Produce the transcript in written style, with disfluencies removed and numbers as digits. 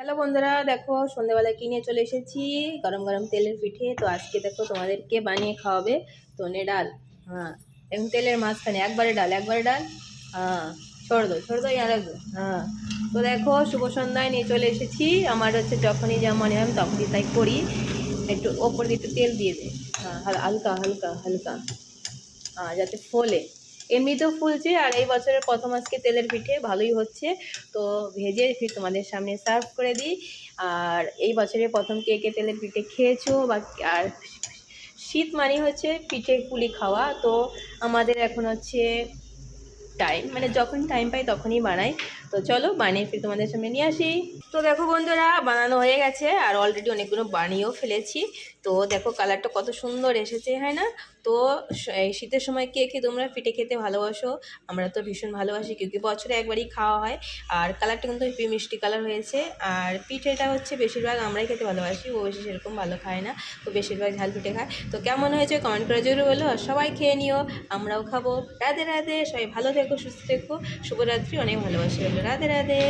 Hello বন্ধুরা, দেখো সন্ধ্যেবেলা কিনে চলে এসেছি গরম গরম তেলের পিঠে। তো আজকে দেখো তোমাদেরকে বানিয়ে খাওয়াবে ধনে ডাল। হ্যাঁ, এবং তেলের মাঝখানে একবারে ডাল হ্যাঁ, ছোড় দো ইয়ার হ্যাঁ। তো দেখো শুভ সন্ধ্যায় নিয়ে চলে এসেছি। আমার হচ্ছে যখনই যা মনে হয় আমি তখনই তাই করি। একটু ওপর দিয়ে একটু তেল দিয়ে দেয়। হ্যাঁ, হালকা হালকা হালকা, যাতে ফোলে। এমনিতেও ফুলছে, আর এই বছরের প্রথম আজকে তেলের পিঠে ভালোই হচ্ছে। তো ভেজে ফির তোমাদের সামনে সার্ভ করে দিই। আর এই বছরের প্রথম কে কে তেলের পিঠে খেয়েছো বা আর শীত মানে হচ্ছে পিঠে পুলি খাওয়া। তো আমাদের এখন হচ্ছে টাইম, মানে যখন টাইম পাই তখনই বানাই। তো চলো বানিয়ে ফির তোমাদের সামনে নিয়ে আসি। তো দেখো বন্ধুরা, বানানো হয়ে গেছে আর অলরেডি অনেকগুলো বানিয়েও ফেলেছি। তো দেখো কালারটা কত সুন্দর এসেছে, হয় না? তো এই শীতের সময় কে কে তোমরা পিঠে খেতে ভালোবাসো? আমরা তো ভীষণ ভালোবাসি, কি বছরে একবারই খাওয়া হয়। আর কালারটা কিন্তু হেবি মিষ্টি কালার হয়েছে। আর পিঠেটা হচ্ছে বেশিরভাগ আমরাই খেতে ভালোবাসি, ও বেশি সেরকম ভালো খায় না। তো বেশিরভাগ ঝাল পিঠে খায়। তো কেমন হয়েছে কমেন্ট করে জরুর বলো, আর সবাই খেয়ে নিও, আমরাও খাবো। রাধে রাধে, সবাই ভালো থেকো, সুস্থ থেকো, শুভরাত্রি, অনেক ভালোবাসি, রাধে রাধে।